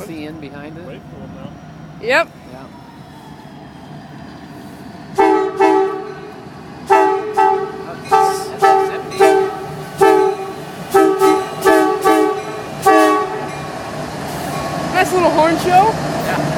See in behind it? Wait for him now. Yep. Yeah. Nice little horn show. Yeah.